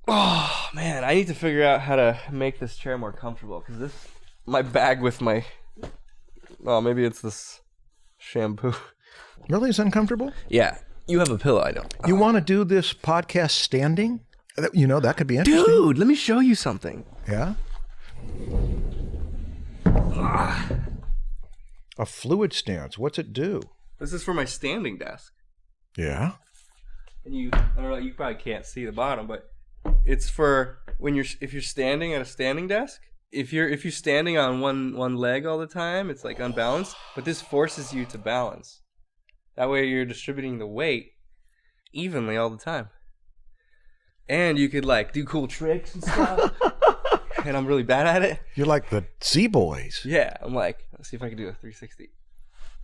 Oh, man, I need to figure out how to make this chair more comfortable, because my bag with my, maybe it's this shampoo. Really? Is uncomfortable? Yeah. You have a pillow, I don't. You want to do this podcast standing? That could be interesting. Dude, let me show you something. Yeah? A fluid stance. What's it do? This is for my standing desk. Yeah? And I don't know, you probably can't see the bottom, but it's for if you're standing at a standing desk. If you're standing on one leg all the time, it's like unbalanced, but this forces you to balance. That way you're distributing the weight evenly all the time. And you could like do cool tricks and stuff. And I'm really bad at it. You're like the Z-Boys. Yeah, I'm like, let's see if I can do a 360.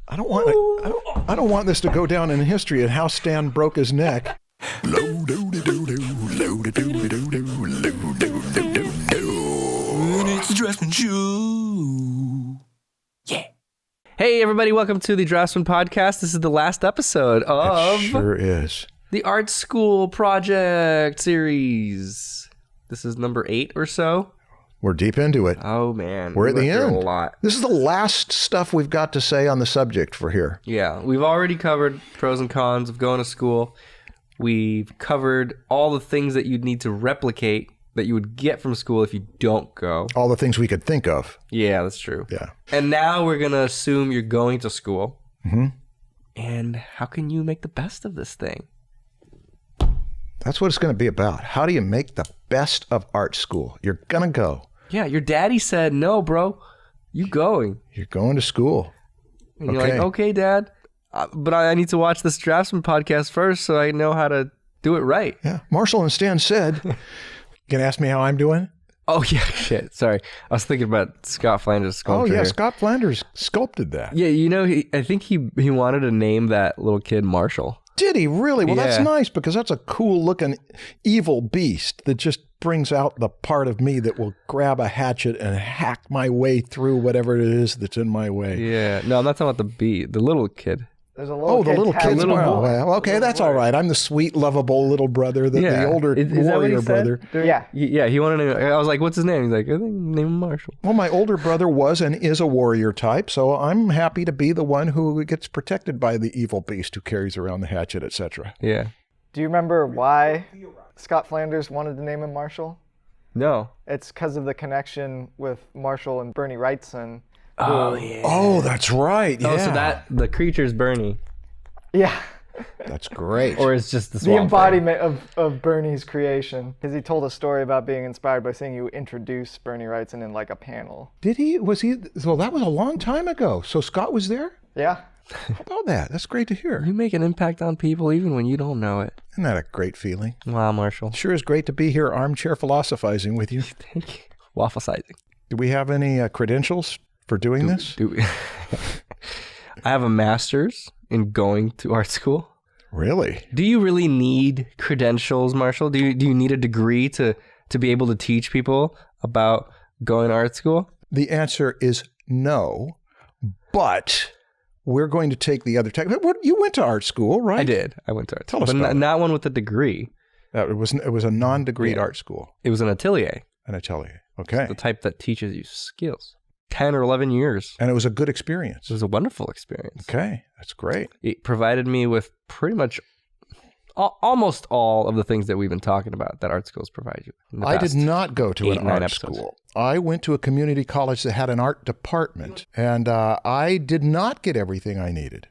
I don't want this to go down in history and how Stan broke his neck. It's the Draftsmen Show. Yeah. Hey everybody, welcome to the Draftsmen podcast. This is the last episode of It sure is. the Art School Project series. This is number 8 or so. We're deep into it. Oh man, We're at the end. A lot. This is the last stuff we've got to say on the subject for here. Yeah, we've already covered pros and cons of going to school. We've covered all the things that you'd need to replicate that you would get from school if you don't go. All the things we could think of. Yeah, that's true. Yeah. And now we're going to assume you're going to school. Mm-hmm. And how can you make the best of this thing? That's what it's going to be about. How do you make the best of art school? You're going to go. Yeah, your daddy said, no, bro, you going. You're going to school. And you're like, okay, Dad, but I need to watch this Draftsman podcast first so I know how to do it right. Yeah. Marshall and Stan said, you going to ask me how I'm doing? Oh, yeah, shit. Sorry. I was thinking about Scott Flanders' sculpture. Oh, yeah, here. Scott Flanders sculpted that. Yeah, I think he wanted to name that little kid Marshall. Did he really? Well, that's Yeah. nice because that's a cool looking evil beast that just brings out the part of me that will grab a hatchet and hack my way through whatever it is that's in my way. Yeah. No, I'm not talking about the little kid. There's a little Oh, the little kid. little Well, boy. well, okay, that's all right. I'm the sweet, lovable little brother, the older Is that what he warrior said? brother. Yeah. Yeah, he wanted to. I was like, "What's his name?" He's like, "I think name him Marshall." Well, my older brother was and is a warrior type, so I'm happy to be the one who gets protected by the evil beast who carries around the hatchet, etc. Yeah. Do you remember why Scott Flanders wanted to name him Marshall? No. It's because of the connection with Marshall and Bernie Wrightson. Oh yeah. Oh, that's right. Yeah. Oh, so the creature's Bernie, Yeah. That's great. or it's just the The swamp embodiment of Bernie's creation. Because he told a story about being inspired by seeing you introduce Bernie Wrightson in like a panel. Did he? Was he? Well, that was a long time ago. So Scott was there? Yeah. How about that? That's great to hear. thing. You make an impact on people even when you don't know it. Isn't that a great feeling? Wow, Marshall. Sure is great to be here armchair philosophizing with you. Thank you. Waffle sizing. Do we have any credentials for doing this? I have a master's in going to art school. Really? Do you really need credentials, Marshall? Do you need a degree to be able to teach people about going to art school? The answer is no, but we're going to take the other tech. You went to art school, right? I did. I went to art Tell school, us but about it. not one with a degree. It was a non-degreed Yeah. art school, It was an atelier, an atelier. Okay. the type that teaches you skills. 10 or 11 years. And it was a good experience. It was a wonderful experience. Okay, that's great. It provided me with pretty much almost all of the things that we've been talking about that art schools provide you. in the I past. did not go to 8, an 9 art episodes. school. I went to a community college that had an art department, and I did not get everything I needed.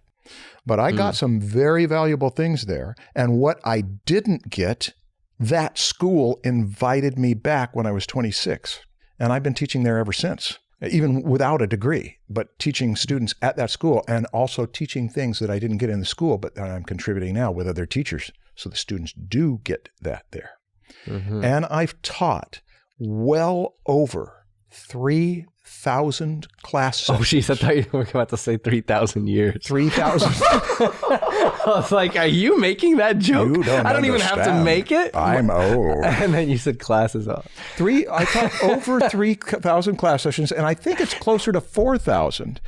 But I got some very valuable things there. And what I didn't get, that school invited me back when I was 26. And I've been teaching there ever since, even without a degree, but teaching students at that school and also teaching things that I didn't get in the school, but that I'm contributing now with other teachers. So the students do get that there. Mm-hmm. And I've taught well over 3,000 class Oh, sessions. jeez, I thought you were about to say 3,000 years. 3,000. I was like, are you making that joke? You don't I don't even have to understand. make it. I'm old. And then you said classes up. I thought over 3,000 class sessions, and I think it's closer to 4,000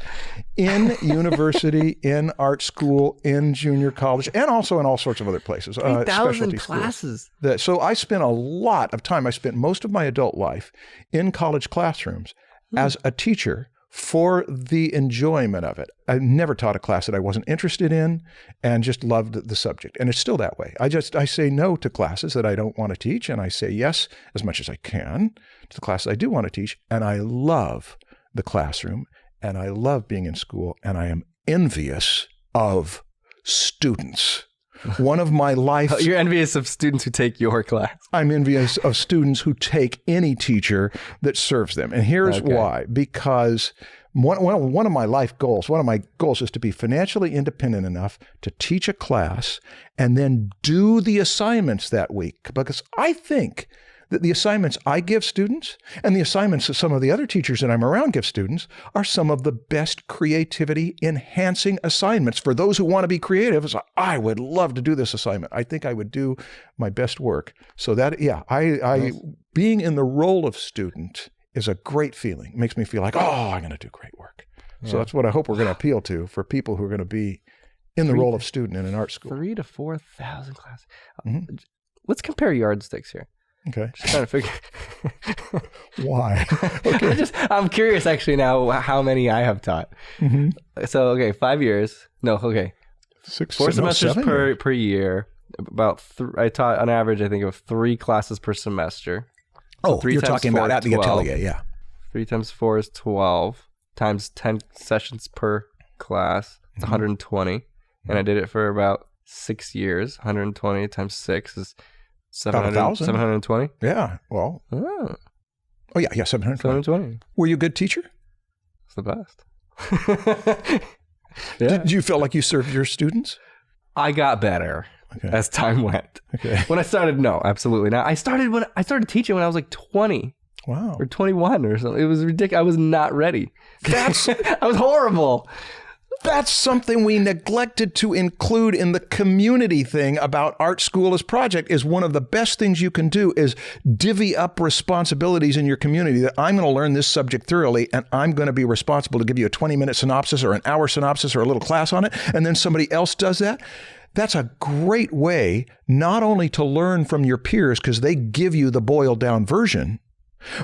in university, in art school, in junior college, and also in all sorts of other places. 3,000 specialty classes. schools. So I spent a lot of time. I spent most of my adult life in college classrooms as a teacher for the enjoyment of it. I never taught a class that I wasn't interested in and just loved the subject. And it's still that way. I say no to classes that I don't want to teach, and I say yes as much as I can to the classes I do want to teach. And I love the classroom, and I love being in school, and I am envious of students. One of my life. You're envious of students who take your class. I'm envious of students who take any teacher that serves them. And here's why. Because one of my life goals, one of my goals is to be financially independent enough to teach a class and then do the assignments that week. Because I think that the assignments I give students and the assignments that some of the other teachers that I'm around give students are some of the best creativity enhancing assignments for those who want to be creative. So I would love to do this assignment. I think I would do my best work. So that, being in the role of student is a great feeling. It makes me feel like, I'm going to do great work. Yeah. So that's what I hope we're going to appeal to for people who are going to be in the role of student in an art school. 3,000 to 4,000 classes. Mm-hmm. Let's compare yardsticks here. Okay. Just trying to figure. Why? Okay. I'm curious actually now how many I have taught. Mm-hmm. So, 5 years. No, okay. 4 semesters per year. I taught on average, I think, of 3 classes per semester. So you're talking about at the atelier, yeah. 3 times 4 is 12 times 10 sessions per class. It's 120. And I did it for about 6 years. 120 times 6 is 720? Yeah. Well. Oh yeah, 720. Were you a good teacher? It's the best. Yeah. Did you feel like you served your students? I got better as time went. Okay. When I started, no, absolutely not. I started teaching when I was like 20. Wow. Or 21 or something. It was ridiculous. I was not ready. I was horrible. That's something we neglected to include in the community thing about art school as project. Is one of the best things you can do is divvy up responsibilities in your community, that I'm going to learn this subject thoroughly and I'm going to be responsible to give you a 20-minute synopsis or an hour synopsis or a little class on it, and then somebody else does that. That's a great way not only to learn from your peers because they give you the boiled down version,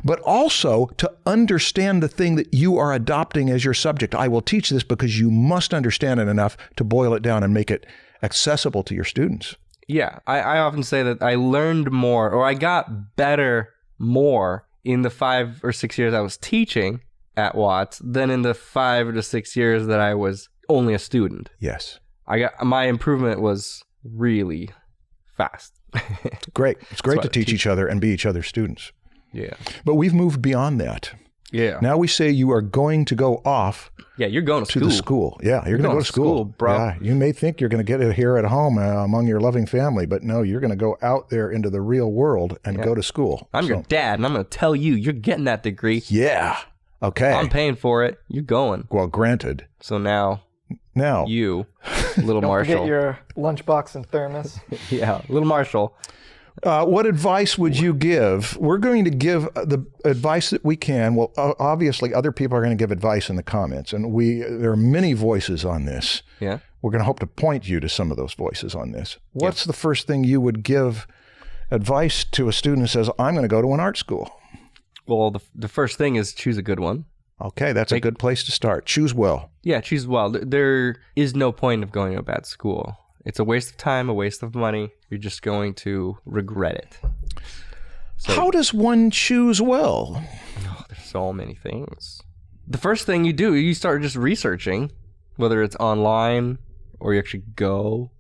but also to understand the thing that you are adopting as your subject. I will teach this because you must understand it enough to boil it down and make it accessible to your students. Yeah, I often say that I learned more, or I got better more in the 5 or 6 years I was teaching at Watts than in the 5 to 6 years that I was only a student. Yes. My improvement was really fast. Great. It's great to teach each other and be each other's students. Yeah. But we've moved beyond that. Yeah. Now we say you are going to go off. Yeah, you're going to the school. Yeah, you're going to go to school, bro. Yeah, you may think you're going to get it here at home among your loving family, but no, you're going to go out there into the real world and go to school. I'm your dad, and I'm going to tell you, you're getting that degree. Yeah. Okay. I'm paying for it. You're going. Well, granted. So now you, little Marshall. Don't forget your lunchbox and thermos. Yeah, little Marshall. What advice would you give? We're going to give the advice that we can. Well, obviously, other people are going to give advice in the comments, and there are many voices on this. Yeah. We're going to hope to point you to some of those voices on this. What's the first thing you would give advice to a student who says, I'm going to go to an art school? Well, the first thing is choose a good one. Okay, that's a good place to start. Choose well. Yeah, choose well. There is no point of going to a bad school. It's a waste of time, a waste of money. You're just going to regret it. So, how does one choose well? Oh, there's so many things. The first thing you do, you start just researching, whether it's online or you actually go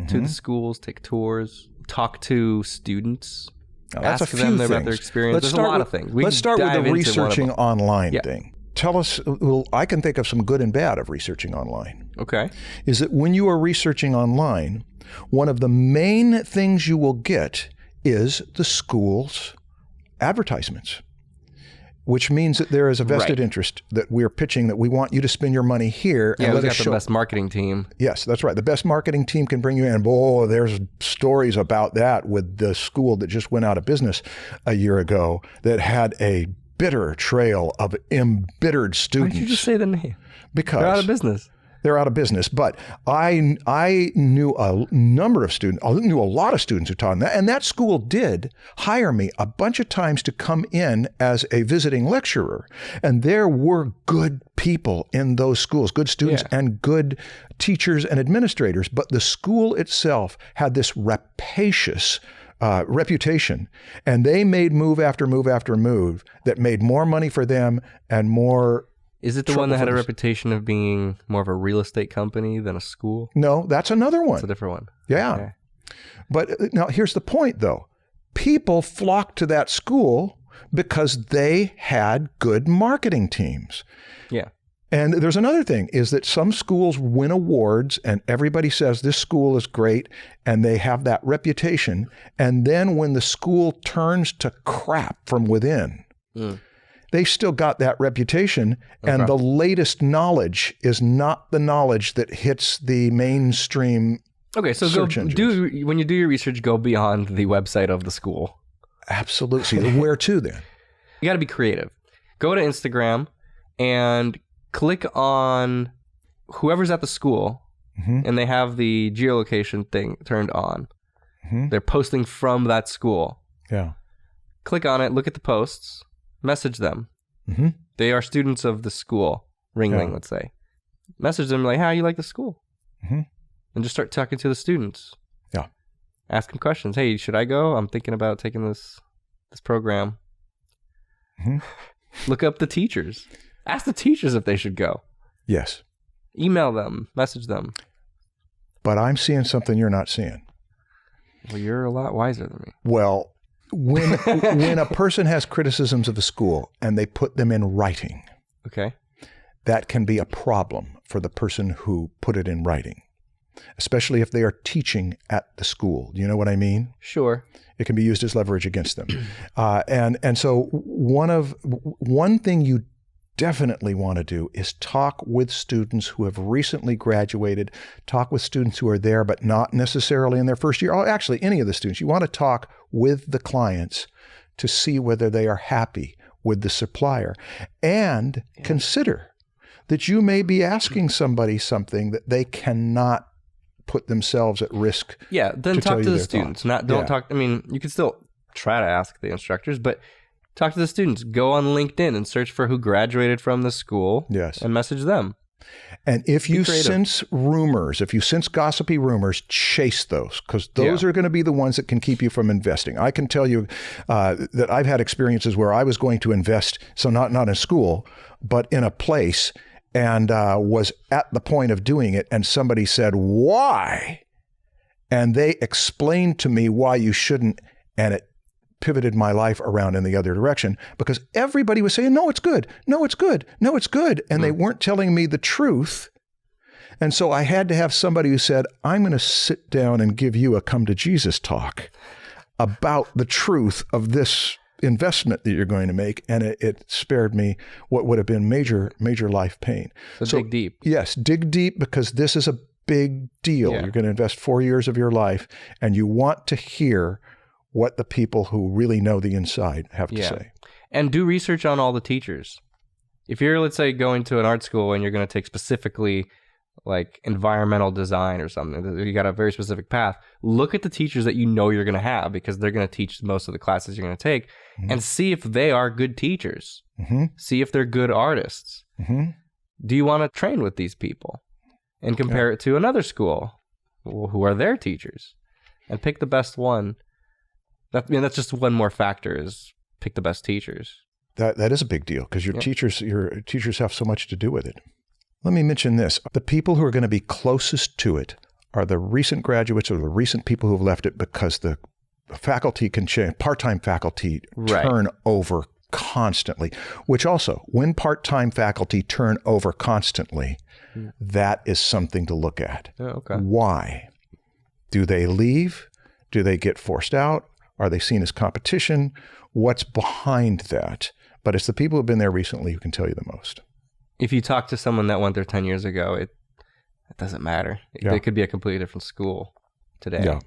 to the schools, take tours, talk to students, ask them about their experience. There's a lot of things. Let's start with the researching online thing. Tell us, well, I can think of some good and bad of researching online. Okay. Is that when you are researching online, one of the main things you will get is the school's advertisements. which means that there is a vested Right. interest that we're pitching that we want you to spend your money here. Yeah, and we let got us the show. best marketing team. Yes, that's right. The best marketing team can bring you in. Oh, there's stories about that with the school that just went out of business a year ago that had a bitter trail of embittered Why students. did you just say the name? Because They're out of business. they're out of business. But I knew a number of students, I knew a lot of students who taught in that. And that school did hire me a bunch of times to come in as a visiting lecturer. And there were good people in those schools, good students and good teachers and administrators. But the school itself had this rapacious reputation. And they made move after move after move that made more money for them and more. Is it the one that had a reputation of being more of a real estate company than a school? No, that's another one. It's a different one. Yeah. Okay. But now here's the point, though. People flocked to that school because they had good marketing teams. Yeah. And there's another thing is that some schools win awards and everybody says this school is great and they have that reputation. And then when the school turns to crap from within, they still got that reputation, and the latest knowledge is not the knowledge that hits the mainstream. Okay, so search engines. when you do your research, go beyond the website of the school. Absolutely. Where to then? You got to be creative. Go to Instagram and click on whoever's at the school, and they have the geolocation thing turned on. They're posting from that school. Yeah. Click on it, look at the posts, message them. They are students of the school, Ringling, let's say. Message them like, how you like the school? And just start talking to the students. Yeah. Ask them questions. Hey, should I go? I'm thinking about taking this program. Look up the teachers. Ask the teachers if they should go. Yes. Email them, message them. But I'm seeing something you're not seeing. Well, you're a lot wiser than me. Well, when a person has criticisms of a school and they put them in writing, Okay. that can be a problem for the person who put it in writing, especially if they are teaching at the school. Do you know what I mean? Sure. It can be used as leverage against them. And so one thing you definitely want to do is talk with students who have recently graduated, talk with students who are there but not necessarily in their first year. Oh, actually, any of the students. You want to talk with the clients to see whether they are happy with the supplier. And consider that you may be asking somebody something that they cannot put themselves at risk. Yeah, then to tell talk you to the their students. thoughts. Don't Yeah. talk. I mean, you can still try to ask the instructors, but talk to the students. Go on LinkedIn and search for who graduated from the school. Yes. And message them. And if you creative. sense rumors, if you sense gossipy rumors, chase those, because those are going to be the ones that can keep you from investing. I can tell you that I've had experiences where I was going to invest, so not in school, but in a place, and was at the point of doing it, and somebody said, "Why?" And they explained to me why you shouldn't, and it pivoted my life around in the other direction, because everybody was saying, no, it's good. No, it's good. No, it's good. And they weren't telling me the truth. And so I had to have somebody who said, I'm going to sit down and give you a come to Jesus talk about the truth of this investment that you're going to make. And it spared me what would have been major life pain. So dig deep. Yes, dig deep, because this is a big deal. Yeah. You're going to invest 4 years of your life, and you want to hear what the people who really know the inside have to say. And do research on all the teachers. If you're, let's say, going to an art school and you're going to take specifically like environmental design or something, you got a very specific path, look at the teachers that you know you're going to have, because they're going to teach most of the classes you're going to take, and see if they are good teachers. See if they're good artists. Do you want to train with these people? And compare it to another school who are their teachers, and pick the best one. That's just one more factor, is pick the best teachers. That is a big deal, because your teachers have so much to do with it. Let me mention this. The people who are going to be closest to it are the recent graduates or the recent people who have left it, because the faculty can change. Part-time faculty turn over constantly, which also, when part-time faculty turn over constantly, that is something to look at. Why? Do they leave? Do they get forced out? Are they seen as competition? What's behind that? But it's the people who've been there recently who can tell you the most. If you talk to someone that went there 10 years ago, it doesn't matter. They could be a completely different school today. Yeah.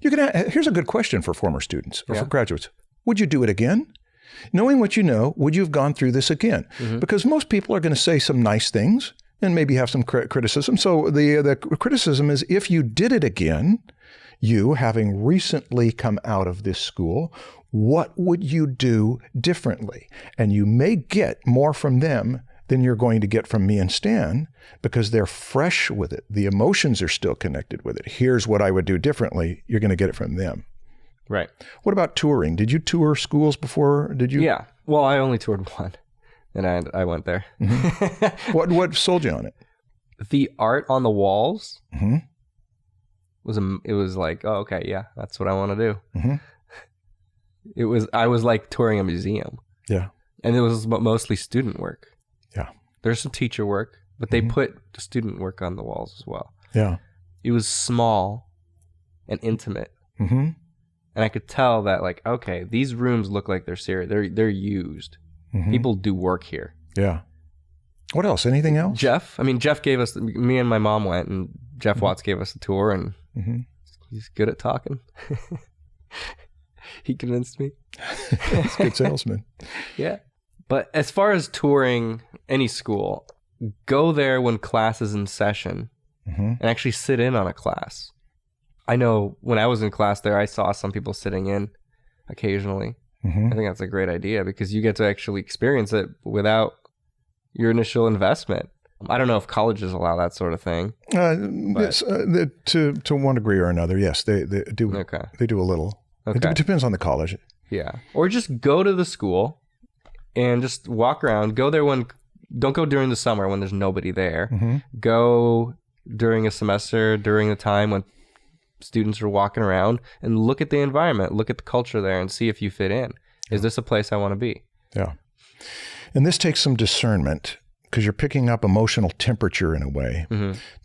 You can. Here's a good question for former students or for graduates. Would you do it again? Knowing what you know, would you have gone through this again? Because most people are going to say some nice things and maybe have some criticism. So the criticism is, if you did it again, you, having recently come out of this school, what would you do differently? And you may get more from them than you're going to get from me and Stan, because they're fresh with it. The emotions are still connected with it. Here's what I would do differently. You're going to get it from them. Right. What about touring? Did you tour schools before? Did you? Yeah. Well, I only toured one, and I went there. What sold you on it? The art on the walls was like, oh, okay, yeah, that's what I want to do. I was like touring a museum. Yeah. And it was mostly student work. Yeah. There's some teacher work, but they put the student work on the walls as well. Yeah. It was small and intimate. And I could tell that, like, okay, these rooms look like they're serious. They're used. People do work here. Yeah. What else? Anything else? Jeff gave us, me and my mom went, and Jeff Watts gave us a tour, and he's good at talking. He convinced me. He's a good salesman. Yeah. But as far as touring any school, go there when class is in session and actually sit in on a class. I know when I was in class there, I saw some people sitting in occasionally. I think that's a great idea because you get to actually experience it without your initial investment. I don't know if colleges allow that sort of thing. Yes, to one degree or another, yes, they do. Okay. They do a little. Okay. It depends on the college. Yeah. Or just go to the school and just walk around. Go there don't go during the summer when there's nobody there. Go during a semester, during the time when students are walking around, and look at the environment, look at the culture there, and see if you fit in. Is this a place I want to be? Yeah. And this takes some discernment because you're picking up emotional temperature in a way.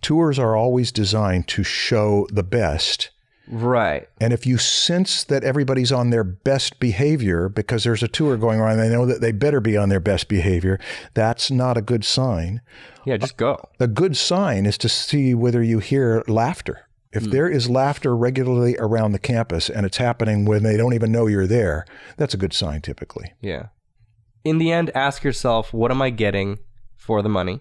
Tours are always designed to show the best. Right. And if you sense that everybody's on their best behavior because there's a tour going on, they know that they better be on their best behavior, that's not a good sign. Yeah, just go. A good sign is to see whether you hear laughter. If there is laughter regularly around the campus and it's happening when they don't even know you're there, that's a good sign typically. Yeah. In the end, ask yourself, what am I getting for the money?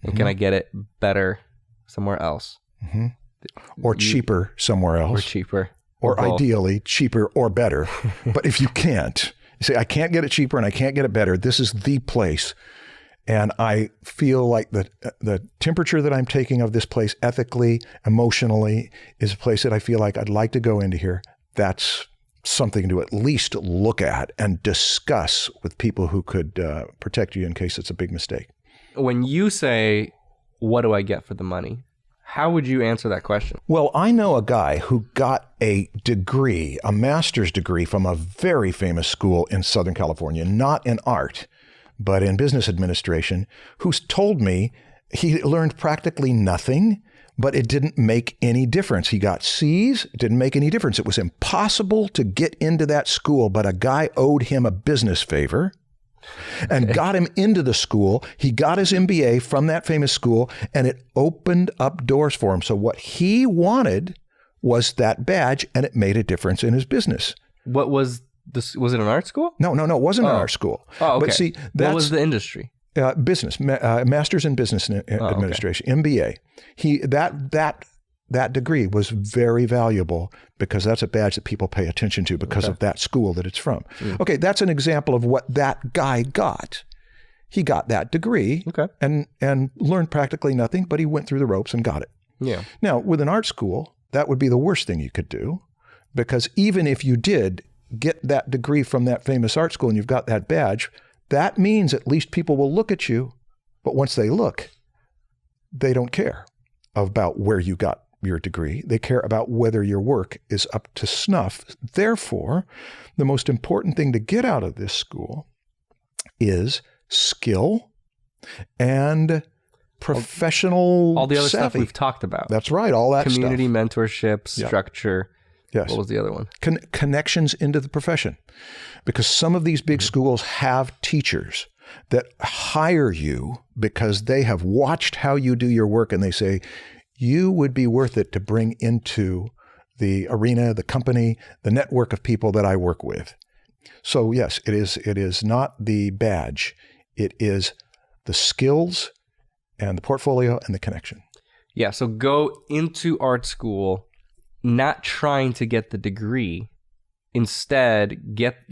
And can I get it better somewhere else? Or cheaper somewhere else. Or cheaper. Or ideally cheaper or better. But if you can't, you say, I can't get it cheaper and I can't get it better. This is the place. And I feel like the temperature that I'm taking of this place ethically, emotionally, is a place that I feel like I'd like to go into here. That's something to at least look at and discuss with people who could protect you in case it's a big mistake. When you say, what do I get for the money? How would you answer that question? Well, I know a guy who got a degree, a master's degree from a very famous school in Southern California, not in art, but in business administration, who's told me he learned practically nothing, but it didn't make any difference. He got C's, it didn't make any difference. It was impossible to get into that school, but a guy owed him a business favor and got him into the school. He got his MBA from that famous school, and it opened up doors for him. So what he wanted was that badge, and it made a difference in his business. What was this? Was it an art school? No, it wasn't an art school. Oh, okay. But see, what was the industry? Business, master's in business administration, MBA. That degree was very valuable because that's a badge that people pay attention to because of that school that it's from. Okay, that's an example of what that guy got. He got that degree and learned practically nothing, but he went through the ropes and got it. Yeah. Now, with an art school, that would be the worst thing you could do, because even if you did get that degree from that famous art school and you've got that badge, that means at least people will look at you, but once they look, they don't care about where you got your degree. They care about whether your work is up to snuff. Therefore, the most important thing to get out of this school is skill and professional all the other savvy. Stuff we've talked about. That's right, all that community stuff. Mentorship, structure. Yes. What was the other one? Connections into the profession. Because some of these big schools have teachers that hire you because they have watched how you do your work and they say, you would be worth it to bring into the arena, the company, the network of people that I work with. So yes, it is not the badge. It is the skills and the portfolio and the connection. Yeah, so go into art school not trying to get the degree. Instead,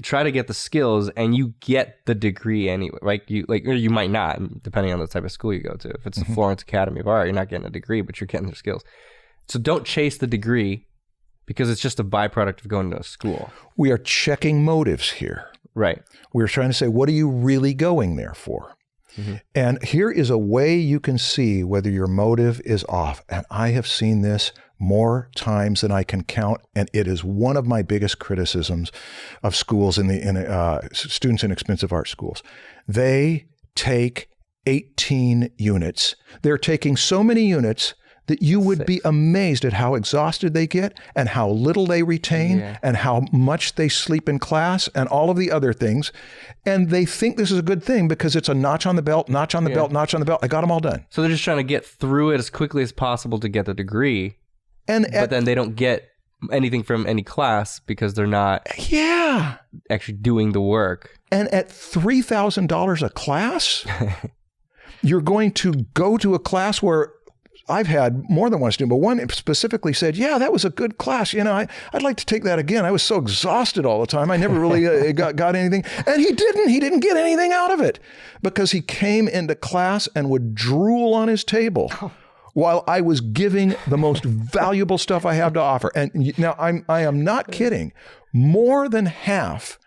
try to get the skills, and you get the degree anyway. Or you might not, depending on the type of school you go to. If it's the Florence Academy of Art, you're not getting a degree, but you're getting the skills. So don't chase the degree because it's just a byproduct of going to a school. We are checking motives here. Right. We're trying to say, what are you really going there for? Mm-hmm. And here is a way you can see whether your motive is off. And I have seen this more times than I can count, and it is one of my biggest criticisms of schools students in expensive art schools. They take 18 units. They're taking so many units that you would be amazed at how exhausted they get and how little they retain and how much they sleep in class and all of the other things. And they think this is a good thing because it's a notch on the belt, notch on the belt, notch on the belt. I got them all done. So they're just trying to get through it as quickly as possible to get the degree. But then they don't get anything from any class because they're not actually doing the work. And at $3,000 a class, you're going to go to a class where I've had more than one student, but one specifically said, yeah, that was a good class. I'd like to take that again. I was so exhausted all the time. I never really got anything. And he didn't get anything out of it because he came into class and would drool on his table while I was giving the most valuable stuff I have to offer. And now I am not kidding. More than half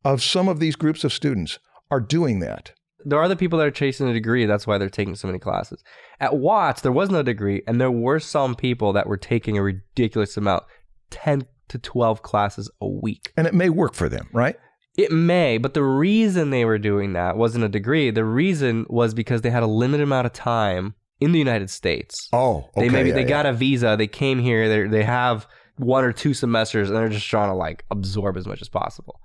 of some of these groups of students are doing that. There are the people that are chasing a degree. That's why they're taking so many classes. At Watts, there was no degree, and there were some people that were taking a ridiculous amount, 10 to 12 classes a week. And it may work for them, right? It may, but the reason they were doing that wasn't a degree. The reason was because they had a limited amount of time in the United States. Oh, okay. They got a visa. They came here. They have 1 or 2 semesters, and they're just trying to absorb as much as possible.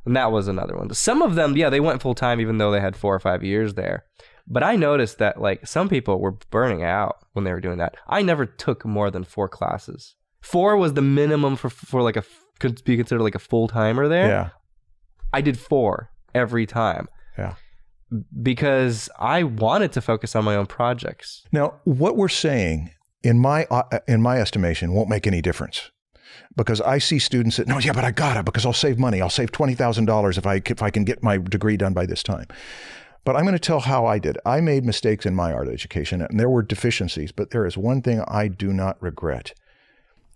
And that was another one. Some of them, they went full time even though they had 4 or 5 years there. But I noticed that some people were burning out when they were doing that. I never took more than 4 classes. 4 was the minimum for could be considered like a full timer there. Yeah. I did 4 every time. Yeah. Because I wanted to focus on my own projects. Now, what we're saying, in my estimation, won't make any difference. Because I see students that, but I gotta, because I'll save money. I'll save $20,000 if I can get my degree done by this time. But I'm going to tell how I did. I made mistakes in my art education, and there were deficiencies, but there is one thing I do not regret.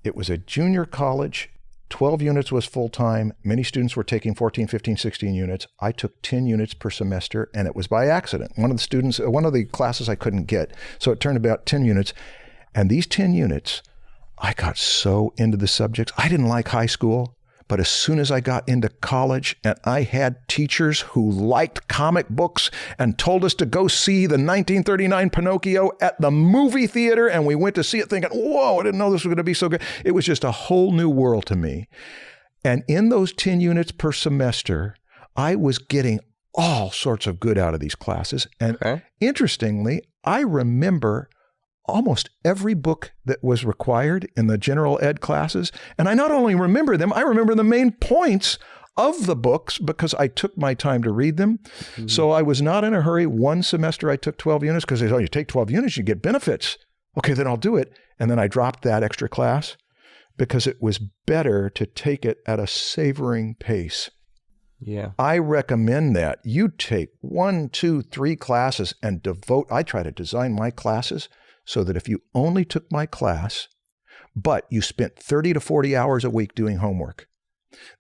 It was a junior college. 12 units was full-time. Many students were taking 14, 15, 16 units. I took 10 units per semester, and it was by accident. One of the classes I couldn't get, so it turned about 10 units. And these 10 units, I got so into the subjects. I didn't like high school, but as soon as I got into college and I had teachers who liked comic books and told us to go see the 1939 Pinocchio at the movie theater, and we went to see it thinking, whoa, I didn't know this was going to be so good. It was just a whole new world to me. And in those 10 units per semester, I was getting all sorts of good out of these classes. And interestingly, I remember almost every book that was required in the general ed classes. And I not only remember them, I remember the main points of the books because I took my time to read them. Mm-hmm. So I was not in a hurry. One semester I took 12 units because they said, you take 12 units, you get benefits. Okay, then I'll do it. And then I dropped that extra class because it was better to take it at a savoring pace. Yeah. I recommend that. You take 1, 2, 3 classes and I try to design my classes so that if you only took my class, but you spent 30 to 40 hours a week doing homework,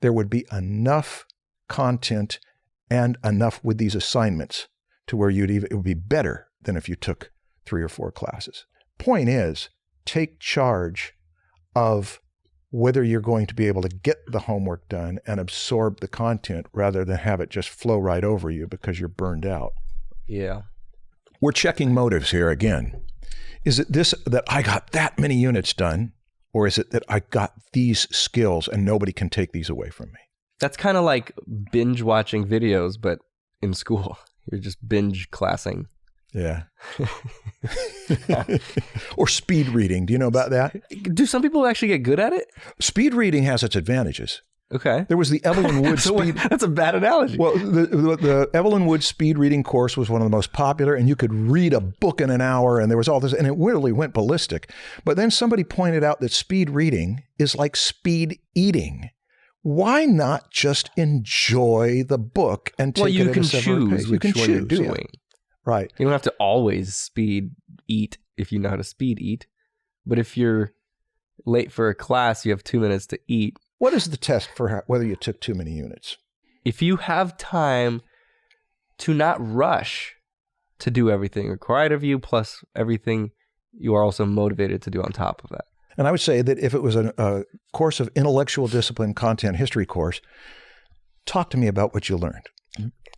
there would be enough content and enough with these assignments to where it would be better than if you took 3 or 4 classes. Point is, take charge of whether you're going to be able to get the homework done and absorb the content rather than have it just flow right over you because you're burned out. Yeah. We're checking motives here again. Is it this that I got that many units done, Or is it that I got these skills and nobody can take these away from me? That's kind of like binge watching videos, but in school. You're just binge classing. Yeah. Or speed reading. Do you know about that? Do some people actually get good at it? Speed reading has its advantages. Okay. There was the Evelyn Wood speed. That's a bad analogy. Well, the Evelyn Wood speed reading course was one of the most popular, and you could read a book in an hour, and there was all this, and it really went ballistic. But then somebody pointed out that speed reading is like speed eating. Why not just enjoy the book and take it at a separate pace? You can choose which one you're doing. Right. You don't have to always speed eat if you know how to speed eat. But if you're late for a class, you have 2 minutes to eat. What is the test for whether you took too many units? If you have time to not rush to do everything required of you, plus everything you are also motivated to do on top of that. And I would say that if it was a course of intellectual discipline, content history course, talk to me about what you learned.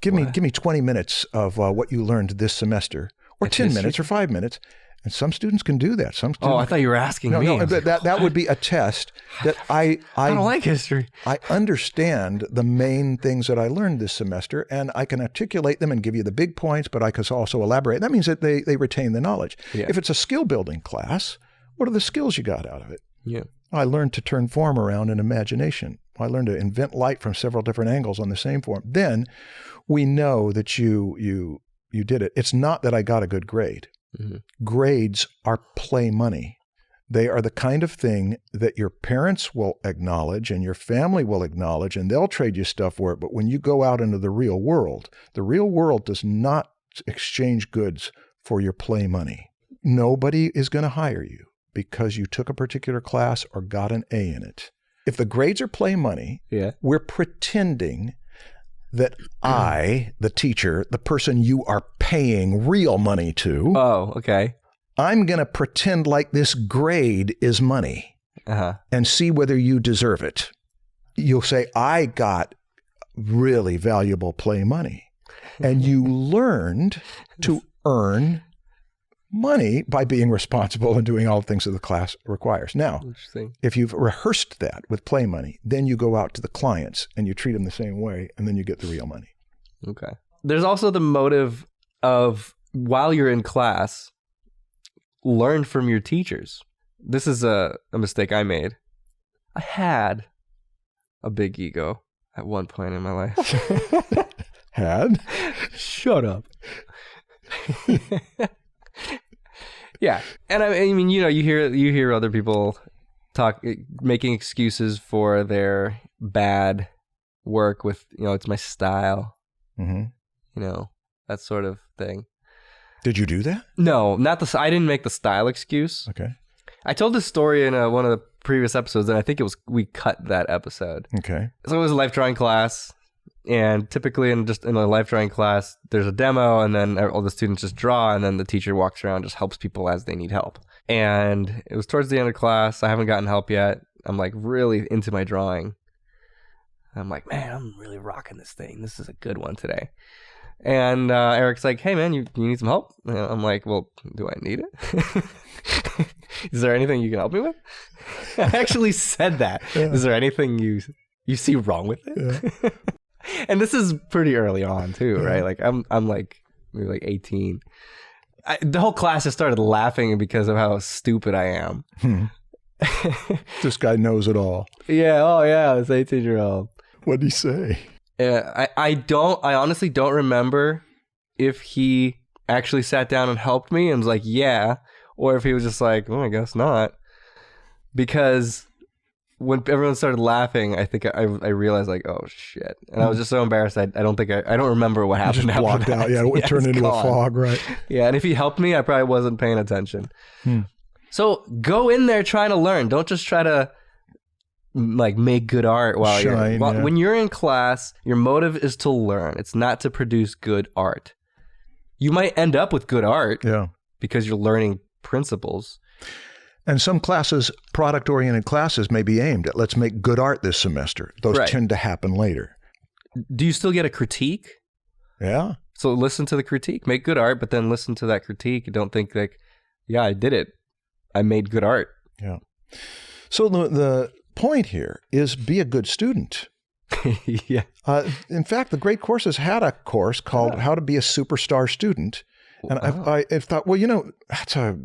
Give me 20 minutes of what you learned this semester, or 10 minutes or 5 minutes. And some students can do that. Some students, I thought you were asking me. No, that would be a test that I don't like history. I understand the main things that I learned this semester, and I can articulate them and give you the big points, but I can also elaborate. That means that they retain the knowledge. Yeah. If it's a skill building class, what are the skills you got out of it? Yeah. I learned to turn form around in imagination. I learned to invent light from several different angles on the same form. Then we know that you did it. It's not that I got a good grade. Mm-hmm. Grades are play money. They are the kind of thing that your parents will acknowledge and your family will acknowledge, and they'll trade you stuff for it. But when you go out into the real world does not exchange goods for your play money. Nobody is going to hire you because you took a particular class or got an A in it. If the grades are play money, we're pretending that I, the teacher, the person you are paying real money to. Oh, okay. I'm going to pretend like this grade is money and see whether you deserve it. You'll say, I got really valuable play money. And you learned to earn money by being responsible and doing all the things that the class requires. Now, if you've rehearsed that with play money, then you go out to the clients and you treat them the same way, and then you get the real money. Okay. There's also the motive of, while you're in class, learn from your teachers. This is a mistake I made. I had a big ego at one point in my life. Had? Shut up. Yeah, and I mean, you hear other people making excuses for their bad work with, it's my style, that sort of thing. Did you do that? No, I didn't make the style excuse. Okay. I told this story in one of the previous episodes, and I think we cut that episode. Okay. So it was a life drawing class. And typically in a life drawing class, there's a demo, and then all the students just draw, and then the teacher walks around and just helps people as they need help. And it was towards the end of class. I haven't gotten help yet. I'm like really into my drawing. I'm like, man, I'm really rocking this thing. This is a good one today. And Eric's like, hey, man, you need some help? And I'm like, well, do I need it? Is there anything you can help me with? I actually said that. Yeah. Is there anything you see wrong with it? Yeah. And this is pretty early on too, right? Like I'm like maybe like 18. The whole class just started laughing because of how stupid I am. This guy knows it all. Yeah. Oh yeah. This 18-year-old. What did he say? I honestly don't remember if he actually sat down and helped me and was like, yeah, or if he was just like, oh, I guess not. Because when everyone started laughing, I think I realized like, oh shit, and I was just so embarrassed. I don't remember what happened. Just blocked out. Yeah, it turned into a fog, right? Yeah, and if he helped me, I probably wasn't paying attention. So go in there trying to learn. Don't just try to like make good art when you're in class. Your motive is to learn. It's not to produce good art. You might end up with good art, because you're learning principles. And some classes, product-oriented classes, may be aimed at, let's make good art this semester. Those tend to happen later. Do you still get a critique? Yeah. So listen to the critique. Make good art, but then listen to that critique. Don't think like, yeah, I did it. I made good art. Yeah. So the point here is be a good student. Yeah. In fact, the great courses had a course called How to Be a Superstar Student. And I thought, well, that's a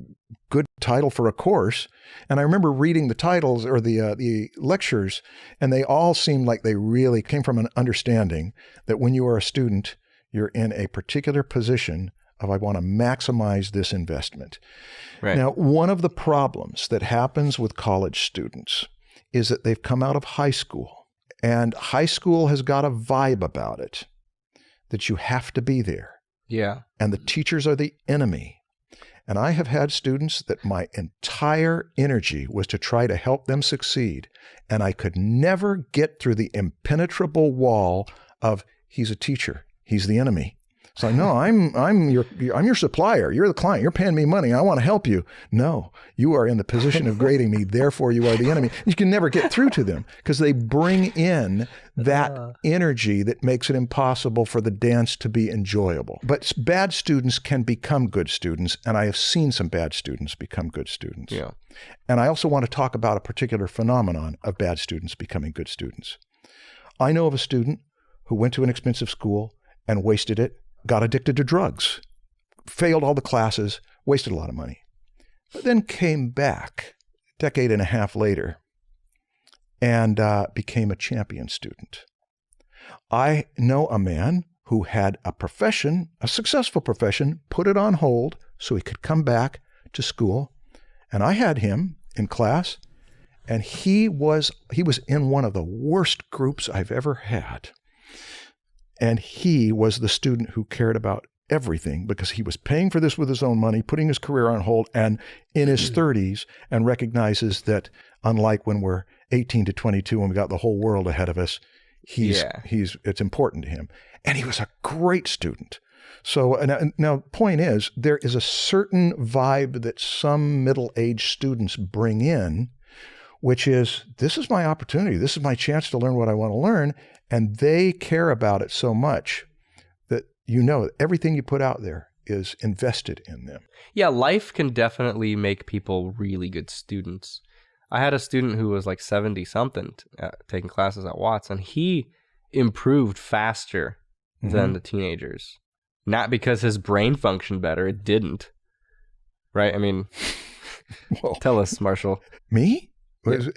good title for a course. And I remember reading the titles or the lectures, and they all seemed like they really came from an understanding that when you are a student, you're in a particular position of, I want to maximize this investment. Right. Now, one of the problems that happens with college students is that they've come out of high school, and high school has got a vibe about it that you have to be there. Yeah. And the teachers are the enemy. And I have had students that my entire energy was to try to help them succeed. And I could never get through the impenetrable wall of, he's a teacher, he's the enemy. So no, I'm your supplier. You're the client. You're paying me money. I want to help you. No, you are in the position of grading me. Therefore, you are the enemy. You can never get through to them because they bring in that energy that makes it impossible for the dance to be enjoyable. But bad students can become good students, and I have seen some bad students become good students. Yeah. And I also want to talk about a particular phenomenon of bad students becoming good students. I know of a student who went to an expensive school and wasted it, got addicted to drugs, failed all the classes, wasted a lot of money, but then came back a decade and a half later and became a champion student. I know a man who had a profession, a successful profession, put it on hold so he could come back to school. And I had him in class, and he was in one of the worst groups I've ever had. And he was the student who cared about everything because he was paying for this with his own money, putting his career on hold, and in his 30s, and recognizes that unlike when we're 18 to 22 and we got the whole world ahead of us, it's important to him. And he was a great student. So now point is, there is a certain vibe that some middle-aged students bring in, which is, this is my opportunity. This is my chance to learn what I want to learn. And they care about it so much that everything you put out there is invested in them. Yeah, life can definitely make people really good students. I had a student who was like 70-something taking classes at Watts, and he improved faster than the teenagers. Not because his brain functioned better. It didn't. Right? I mean, tell us, Marshall. Me? Yeah.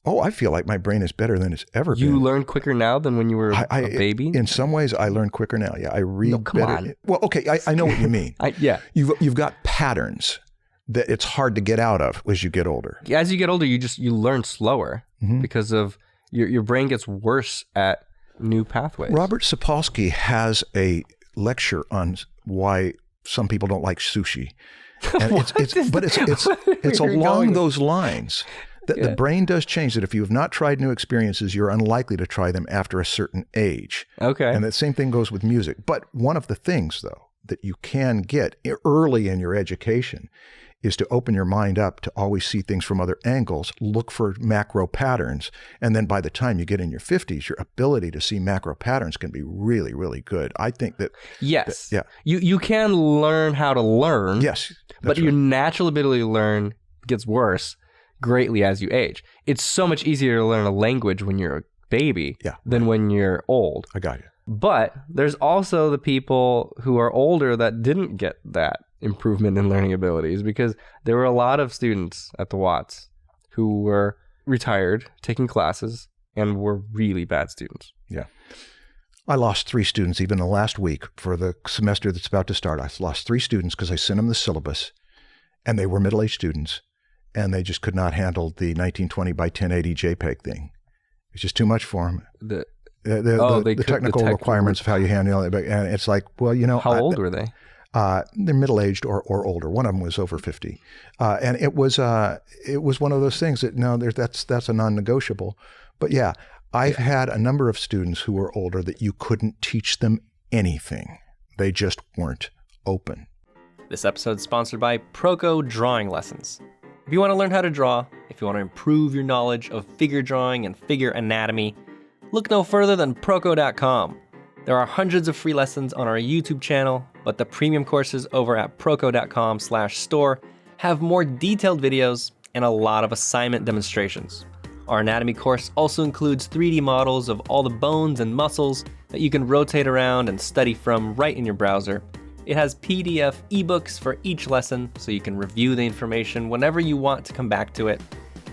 Oh, I feel like my brain is better than it's ever been. You learn quicker now than when you were a baby? In some ways, I learn quicker now. Yeah, I read come better. on. Well, okay, I know what you mean. Yeah. You've got patterns that it's hard to get out of as you get older. As you get older, you learn slower because of your brain gets worse at new pathways. Robert Sapolsky has a lecture on why some people don't like sushi. And it's along those lines. The brain does change, that if you have not tried new experiences, you're unlikely to try them after a certain age. Okay. And the same thing goes with music. But one of the things, though, that you can get early in your education is to open your mind up to always see things from other angles, look for macro patterns. And then by the time you get in your 50s, your ability to see macro patterns can be really, really good. I think that... Yes. Yeah. You can learn how to learn. Yes. But your natural ability to learn gets worse greatly as you age. It's so much easier to learn a language when you're a baby than when you're old. I got you. But there's also the people who are older that didn't get that improvement in learning abilities, because there were a lot of students at the Watts who were retired, taking classes, and were really bad students. Yeah. I lost 3 students even the last week for the semester that's about to start. I lost 3 students because I sent them the syllabus, and they were middle-aged students, and they just could not handle the 1920 by 1080 JPEG thing. It's just too much for them. The technical requirements of how you handle it. And it's like, well, How old were they? They're middle-aged or older. One of them was over 50. And it was one of those things that, that's a non-negotiable. But yeah, I've had a number of students who were older that you couldn't teach them anything. They just weren't open. This episode is sponsored by PROKO Drawing Lessons. If you want to learn how to draw, if you want to improve your knowledge of figure drawing and figure anatomy, look no further than PROKO.com. There are hundreds of free lessons on our YouTube channel, but the premium courses over at PROKO.com/store have more detailed videos and a lot of assignment demonstrations. Our anatomy course also includes 3D models of all the bones and muscles that you can rotate around and study from right in your browser. It has PDF ebooks for each lesson, so you can review the information whenever you want to come back to it.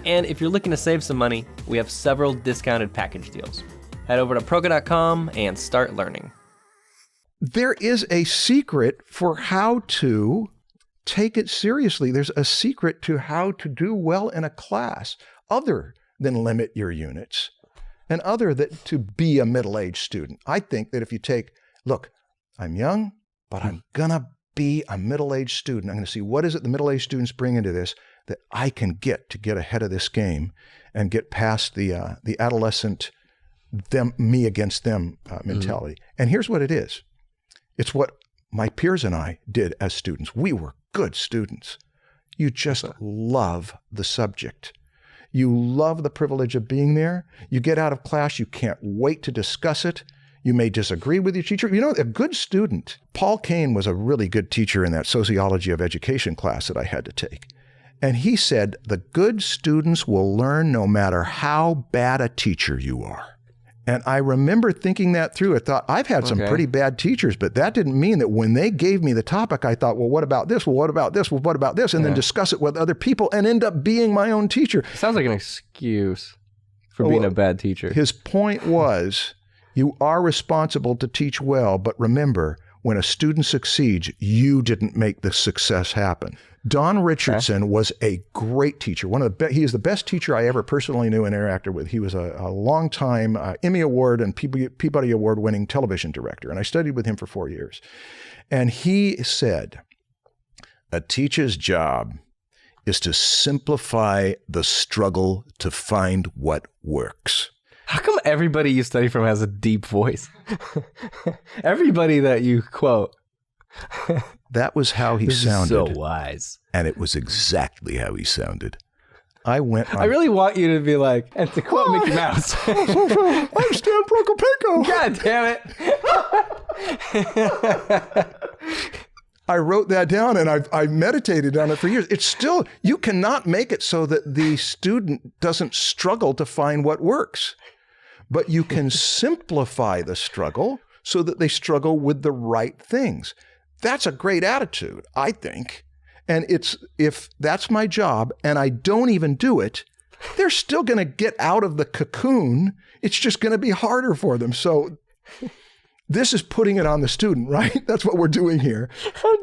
And if you're looking to save some money, we have several discounted package deals. Head over to PROKO.com and start learning. There is a secret for how to take it seriously. There's a secret to how to do well in a class, other than limit your units, and other than to be a middle-aged student. I think that if you take, look, I'm young, but I'm gonna be a middle-aged student. I'm gonna see what is it the middle-aged students bring into this that I can get to get ahead of this game and get past the adolescent me against them mentality. And here's what it is. It's what my peers and I did as students. We were good students. You just love the subject. You love the privilege of being there. You get out of class, you can't wait to discuss it. You may disagree with your teacher. You know, a good student, Paul Kane was a really good teacher in that sociology of education class that I had to take. And he said, the good students will learn no matter how bad a teacher you are. And I remember thinking that through. I thought, I've had some pretty bad teachers, but that didn't mean that when they gave me the topic, I thought, well, what about this? Well, what about this? Well, what about this? And then discuss it with other people and end up being my own teacher. Sounds like an excuse for being a bad teacher. His point was, you are responsible to teach well, but remember, when a student succeeds, you didn't make the success happen. Don Richardson was a great teacher. He is the best teacher I ever personally knew and interacted with. He was a long-time Emmy Award and Peabody Award winning television director, and I studied with him for 4 years. And he said, a teacher's job is to simplify the struggle to find what works. How come everybody you study from has a deep voice? Everybody that you quote. That was how he sounded. So wise. And it was exactly how he sounded. I really want you to be like, and to quote Mickey Mouse. I'm Stan PROKO. God damn it. I wrote that down and I meditated on it for years. It's still, you cannot make it so that the student doesn't struggle to find what works. But you can simplify the struggle so that they struggle with the right things. That's a great attitude, I think. And if that's my job and I don't even do it, they're still going to get out of the cocoon. It's just going to be harder for them. So this is putting it on the student, right? That's what we're doing here.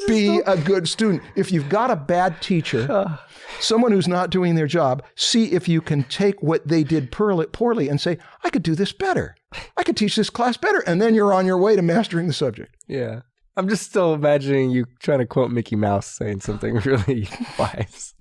Be a good student. If you've got a bad teacher, someone who's not doing their job, see if you can take what they did poorly and say, I could do this better. I could teach this class better. And then you're on your way to mastering the subject. Yeah. I'm just still imagining you trying to quote Mickey Mouse saying something really wise.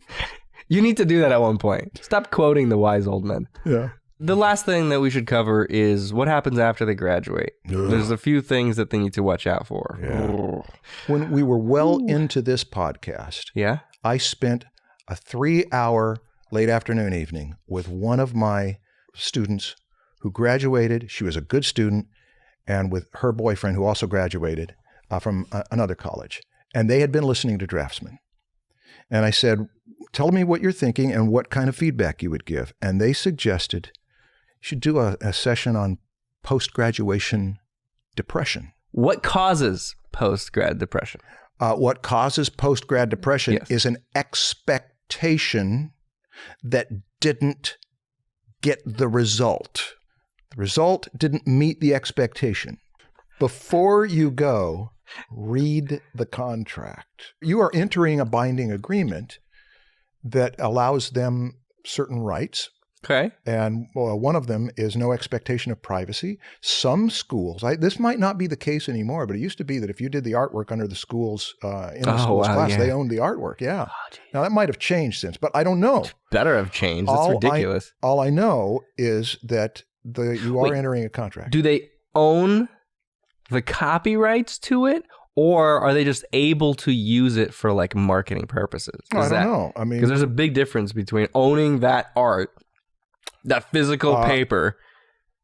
You need to do that at one point. Stop quoting the wise old men. Yeah. The last thing that we should cover is what happens after they graduate. Ugh. There's a few things that they need to watch out for. Yeah. When we were well into this podcast, I spent a 3-hour late afternoon evening with one of my students who graduated. She was a good student, and with her boyfriend who also graduated from another college. And they had been listening to Draftsmen. And I said, tell me what you're thinking and what kind of feedback you would give. And they suggested you should do a session on post-graduation depression. What causes post-grad depression? What causes post-grad depression is an expectation that didn't get the result. The result didn't meet the expectation. Before you go, read the contract. You are entering a binding agreement that allows them certain rights. Okay. And one of them is no expectation of privacy. Some schools, this might not be the case anymore, but it used to be that if you did the artwork under the school's, in the school's class, they owned the artwork. Yeah. Oh, now that might have changed since, but I don't know. It better have changed. That's ridiculous. All I know is that you are entering a contract. Do they own the copyrights to it, or are they just able to use it for like marketing purposes? I don't know. I mean, because there's a big difference between owning that art, that physical paper,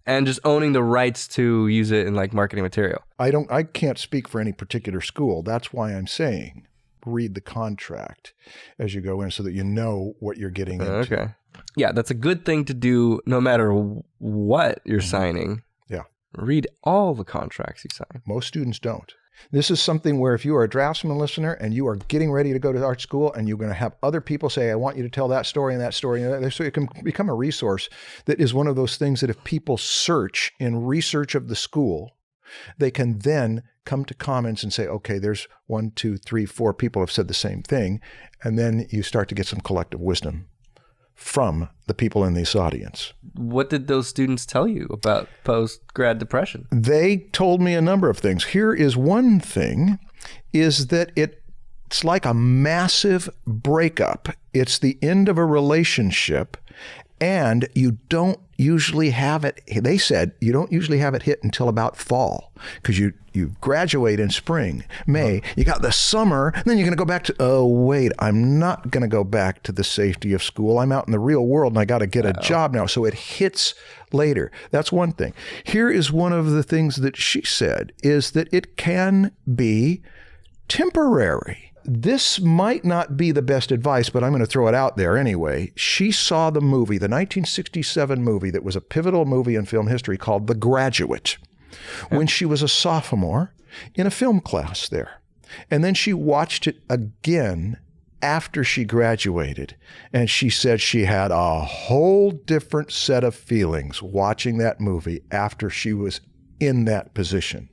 and just owning the rights to use it in like marketing material. I can't speak for any particular school. That's why I'm saying read the contract as you go in so that you know what you're getting into. Okay. Yeah, that's a good thing to do no matter what you're signing. Yeah. Read all the contracts you sign. Most students don't. This is something where if you are a Draftsman listener and you are getting ready to go to art school and you're going to have other people say, I want you to tell that story and that story, and so it can become a resource that is one of those things that if people search in research of the school, they can then come to comments and say, okay, there's 1, 2, 3, 4 people have said the same thing. And then you start to get some collective wisdom from the people in this audience. What did those students tell you about post-grad depression? They told me a number of things. Here is one thing, is that it's like a massive breakup. It's the end of a relationship, and you don't usually have it, they said, you don't usually have it hit until about fall, because you graduate in spring, May, you got the summer, and then you're going to go back to, oh, wait, I'm not going to go back to the safety of school. I'm out in the real world, and I got to get a job now. So it hits later. That's one thing. Here is one of the things that she said, is that it can be temporary. This might not be the best advice, but I'm going to throw it out there anyway. She saw the movie, the 1967 movie that was a pivotal movie in film history called The Graduate, when she was a sophomore in a film class there. And then she watched it again after she graduated. And she said she had a whole different set of feelings watching that movie after she was in that position.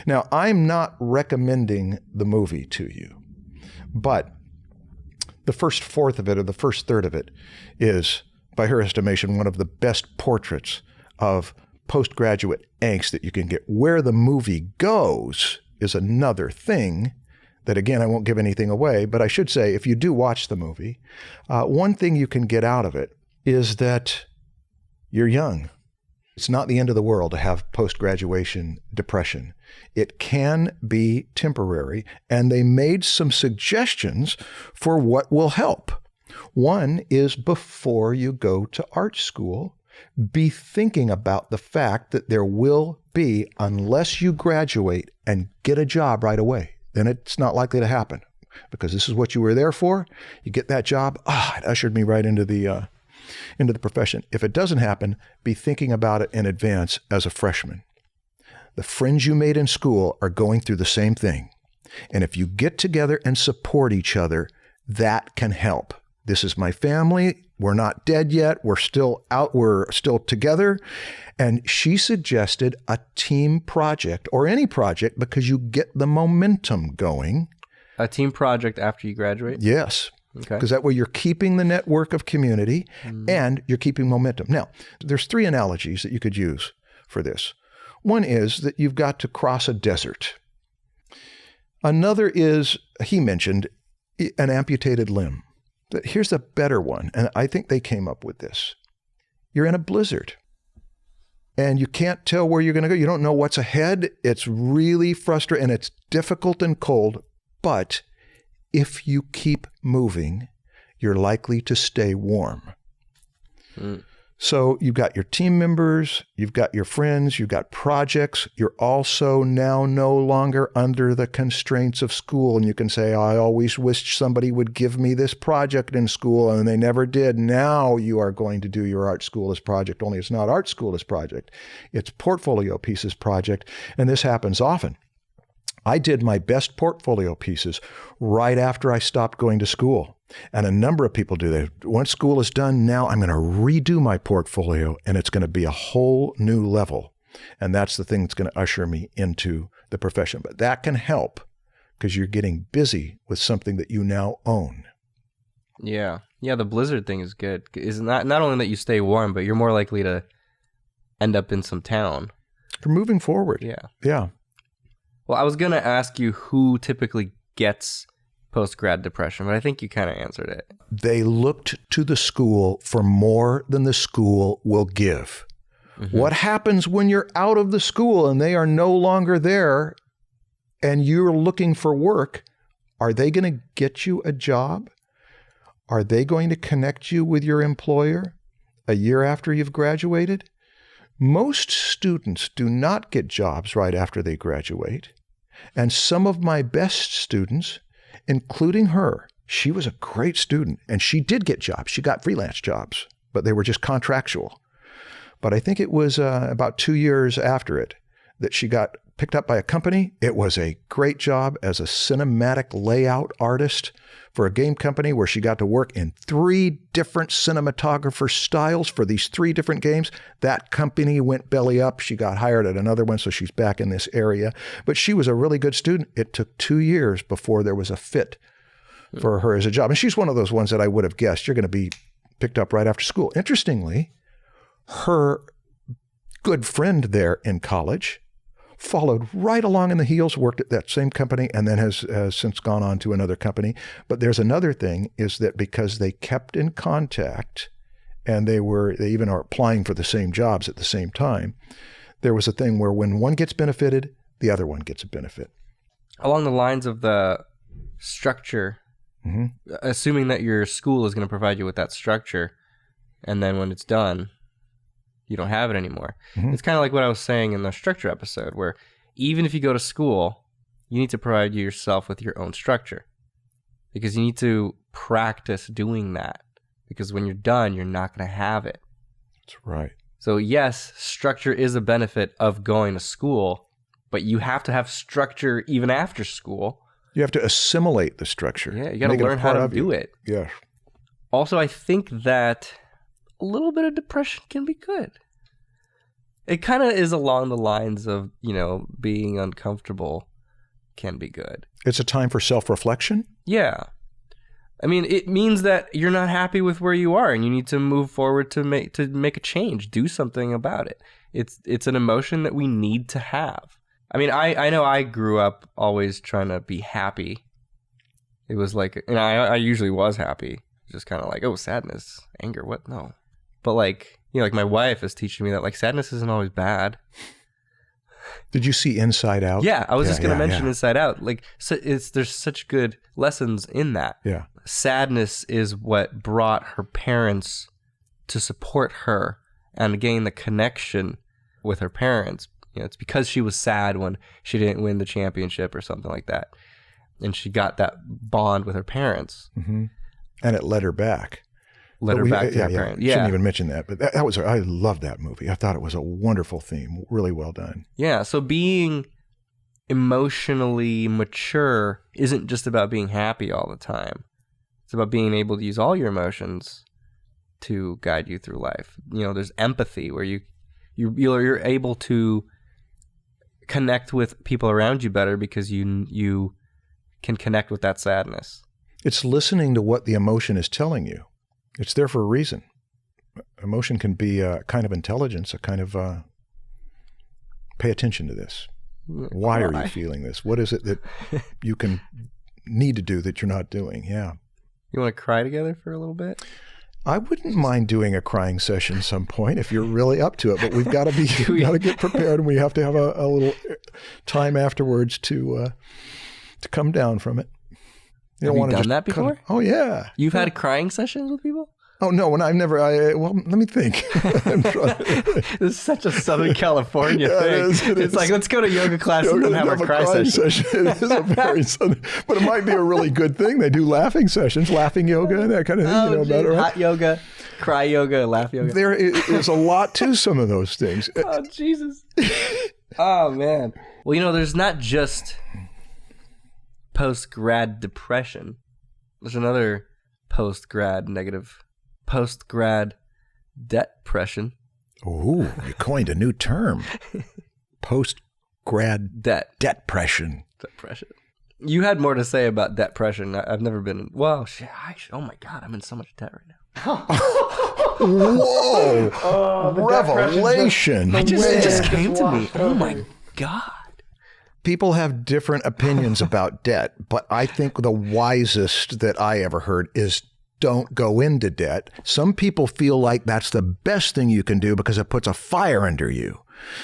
Now, I'm not recommending the movie to you, but the first fourth of it, or the first third of it, is, by her estimation, one of the best portraits of postgraduate angst that you can get. Where the movie goes is another thing that, again, I won't give anything away, but I should say, if you do watch the movie, one thing you can get out of it is that you're young. It's not the end of the world to have post-graduation depression. It can be temporary, and they made some suggestions for what will help. One is, before you go to art school, be thinking about the fact that there will be, unless you graduate and get a job right away, then it's not likely to happen, because this is what you were there for. You get that job, it ushered me right into the profession. If it doesn't happen, be thinking about it in advance as a freshman. The friends you made in school are going through the same thing. And if you get together and support each other, that can help. This is my family. We're not dead yet. We're still out. We're still together. And she suggested a team project, or any project, because you get the momentum going. A team project after you graduate? Yes. Okay. Because that way you're keeping the network of community and you're keeping momentum. Now, there's 3 analogies that you could use for this. One is that you've got to cross a desert. Another is, he mentioned, an amputated limb. But here's a better one, and I think they came up with this. You're in a blizzard, and you can't tell where you're going to go. You don't know what's ahead. It's really frustrating, and it's difficult and cold, but if you keep moving, you're likely to stay warm. So you've got your team members, you've got your friends, you've got projects. You're also now no longer under the constraints of school. And you can say, I always wished somebody would give me this project in school, and they never did. Now you are going to do your art school as project, only it's not art school as project. It's portfolio pieces project. And this happens often. I did my best portfolio pieces right after I stopped going to school. And a number of people do that. Once school is done, now I'm going to redo my portfolio, and it's going to be a whole new level. And that's the thing that's going to usher me into the profession. But that can help because you're getting busy with something that you now own. Yeah. Yeah, the blizzard thing is good. It's not only that you stay warm, but you're more likely to end up in some town. You're moving forward. Yeah. Yeah. Well, I was going to ask you who typically gets post-grad depression, but I think you kind of answered it. They looked to the school for more than the school will give. Mm-hmm. What happens when you're out of the school and they are no longer there and you're looking for work? Are they going to get you a job? Are they going to connect you with your employer a year after you've graduated? Most students do not get jobs right after they graduate. And some of my best students, including her, she was a great student and she did get jobs. She got freelance jobs but they were just contractual. But I think it was about 2 years after it that she got picked up by a company. It was a great job as a cinematic layout artist for a game company where she got to work in 3 different cinematographer styles for these 3 different games. That company went belly up. She got hired at another one, so she's back in this area. But she was a really good student. It took 2 years before there was a fit for her as a job. And she's one of those ones that I would have guessed you're going to be picked up right after school. Interestingly, her good friend there in college followed right along in the heels, worked at that same company, and then has since gone on to another company. But there's another thing, is that because they kept in contact and they even are applying for the same jobs at the same time, there was a thing where when one gets benefited, the other one gets a benefit. Along the lines of the structure, assuming that your school is going to provide you with that structure, and then when it's done, you don't have it anymore. It's kind of like what I was saying in the structure episode, where even if you go to school, you need to provide yourself with your own structure, because you need to practice doing that, because when you're done, you're not going to have it. That's right. So yes, structure is a benefit of going to school, but you have to have structure even after school. You have to assimilate the structure. Yeah, you got to learn how to do it. Yeah. Also, I think that a little bit of depression can be good. It kind of is along the lines of, being uncomfortable can be good. It's a time for self-reflection? Yeah. I mean, it means that you're not happy with where you are and you need to move forward to make a change, do something about it. It's an emotion that we need to have. I mean, I know I grew up always trying to be happy. It was like, I usually was happy. Just kind of like, oh, sadness, anger, what? No. But like my wife is teaching me that like sadness isn't always bad. Did you see Inside Out? Yeah, I was just going to mention Inside Out. Like, so there's such good lessons in that. Yeah. Sadness is what brought her parents to support her and gain the connection with her parents. It's because she was sad when she didn't win the championship or something like that. And she got that bond with her parents. Mm-hmm. And it led her back. Led her back to her parents. Yeah. Shouldn't even mention that. But that was, I loved that movie. I thought it was a wonderful theme. Really well done. Yeah. So being emotionally mature isn't just about being happy all the time. It's about being able to use all your emotions to guide you through life. There's empathy where you're able to connect with people around you better because you can connect with that sadness. It's listening to what the emotion is telling you. It's there for a reason. Emotion can be a kind of intelligence, a kind of pay attention to this. Why are you feeling this? What is it that you can need to do that you're not doing? Yeah. You want to cry together for a little bit? I wouldn't mind doing a crying session some point if you're really up to it, but we've got to get prepared, and we have to have a little time afterwards to come down from it. Have you done that before? Oh yeah. You've had crying sessions with people? Oh no, I've never. Well, let me think. This is such a Southern California thing. It's like, let's go to yoga class and then have a cry session. It is a very Southern, but it might be a really good thing. They do laughing sessions, laughing yoga, and that kind of thing. About it, right? Hot yoga, cry yoga, laugh yoga. There is a lot to some of those things. Oh Jesus. Oh man. Well, there's not just post-grad depression. There's another post-grad debt-pression. Oh, you coined a new term. Post-grad debt-pression. Depression. You had more to say about debt-pression. I've never been in. Well, oh my God, I'm in so much debt right now. Whoa! Revelation! It just came to me. Oh my God. People have different opinions about debt, but I think the wisest that I ever heard is don't go into debt. Some people feel like that's the best thing you can do because it puts a fire under you.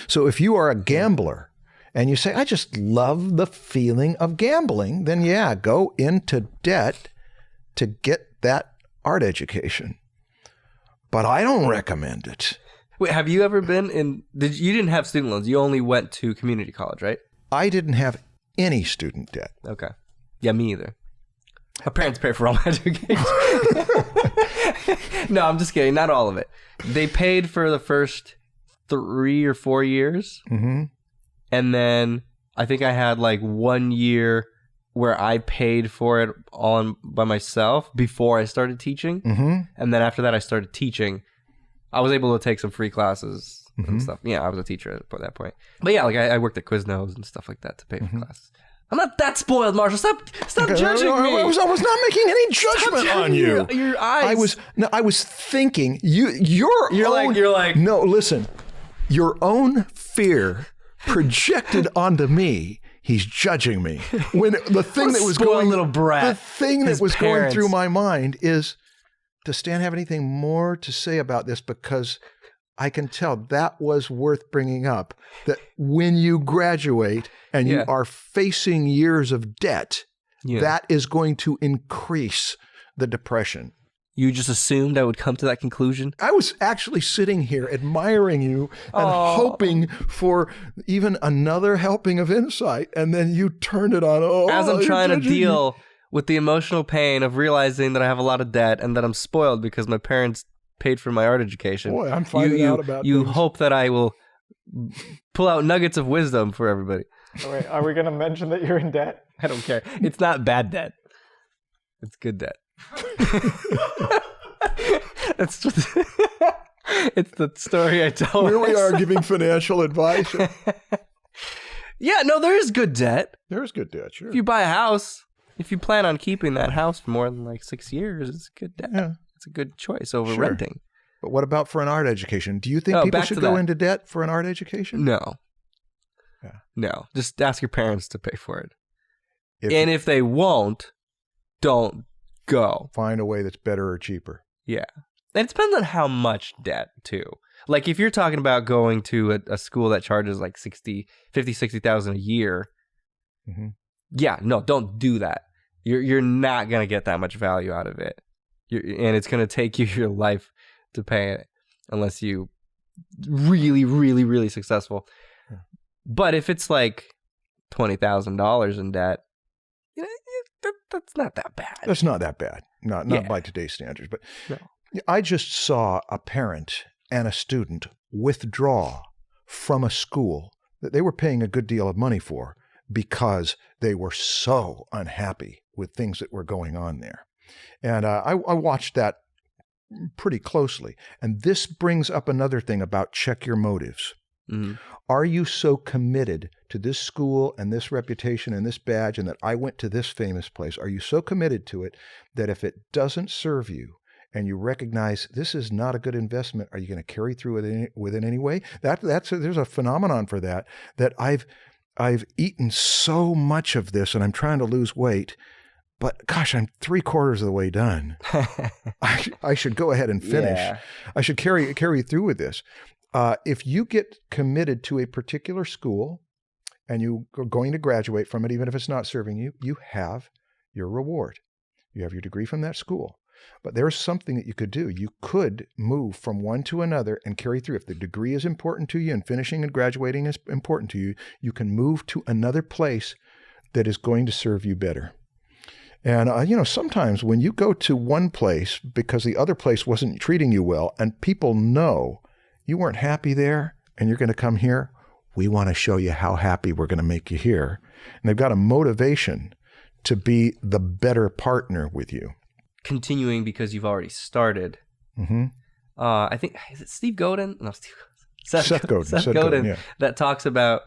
So if you are a gambler and you say, I just love the feeling of gambling, then yeah, go into debt to get that art education. But I don't recommend it. Wait, have you ever been in, you didn't have student loans. You only went to community college, right? I didn't have any student debt. Okay. Yeah, me either. My parents pay for all my education. No, I'm just kidding. Not all of it. They paid for the first 3 or 4 years. Mm-hmm. And then I think I had like 1 year where I paid for it all by myself before I started teaching. Mm-hmm. And then after that, I started teaching. I was able to take some free classes and stuff. Yeah, I was a teacher at that point. But yeah, like I worked at Quiznos and stuff like that to pay for classes. I'm not that spoiled, Marshall. Stop judging me. I was not making any judgment on you. Your eyes. I was thinking you're like no. Listen, your own fear projected onto me. He's judging me. When the thing that was going, little brat. The thing that His was going parents. through my mind is, does Stan have anything more to say about this? Because I can tell that was worth bringing up, that when you graduate and you are facing years of debt, that is going to increase the depression. You just assumed I would come to that conclusion? I was actually sitting here admiring you and hoping for even another helping of insight, and then you turned it on. As I'm trying to deal with the emotional pain of realizing that I have a lot of debt and that I'm spoiled because my parents paid for my art education. Boy, I'm finding out about You things. hope that I will pull out nuggets of wisdom for everybody. All right, are we going to mention that you're in debt? I don't care. It's not bad debt. It's good debt. It's the story I tell. Here we are giving financial advice. Yeah, no, there is good debt. There's good debt, sure. If you buy a house, if you plan on keeping that house for more than like 6 years, it's good debt. Yeah. It's a good choice over Sure. renting. But what about for an art education? Do you think Oh, people back should to go that. into debt for an art education? No. Yeah. No. Just ask your parents to pay for it. If And if they won't, don't go. find a way that's better or cheaper. Yeah. And it depends on how much debt, too. Like, if you're talking about going to a school that charges like 60,000 a year, yeah, no, don't do that. You're not going to get that much value out of it. And it's going to take you your life to pay it unless you really, really, really successful. Yeah. But if it's like $20,000 in debt, you know, that's not that bad. That's not that bad. Not by today's standards. But No. I just saw a parent and a student withdraw from a school that they were paying a good deal of money for because they were so unhappy with things that were going on there. And I watched that pretty closely. And this brings up another thing about check your motives. Mm-hmm. Are you so committed to this school and this reputation and this badge and that I went to this famous place? Are you so committed to it that if it doesn't serve you and you recognize this is not a good investment, are you going to carry through with it anyway? There's a phenomenon for that I've eaten so much of this and I'm trying to lose weight. But gosh, I'm 3/4 of the way done. I should go ahead and finish. Yeah. I should carry through with this. If you get committed to a particular school and you are going to graduate from it, even if it's not serving you, you have your reward. You have your degree from that school. But there's something that you could do. You could move from one to another and carry through. If the degree is important to you and finishing and graduating is important to you, you can move to another place that is going to serve you better. And, sometimes when you go to one place because the other place wasn't treating you well and people know you weren't happy there and you're going to come here, we want to show you how happy we're going to make you here. And they've got a motivation to be the better partner with you. Continuing because you've already started. Mm-hmm. I think, is it Steve Godin? No, Seth Godin. Seth Godin, that talks about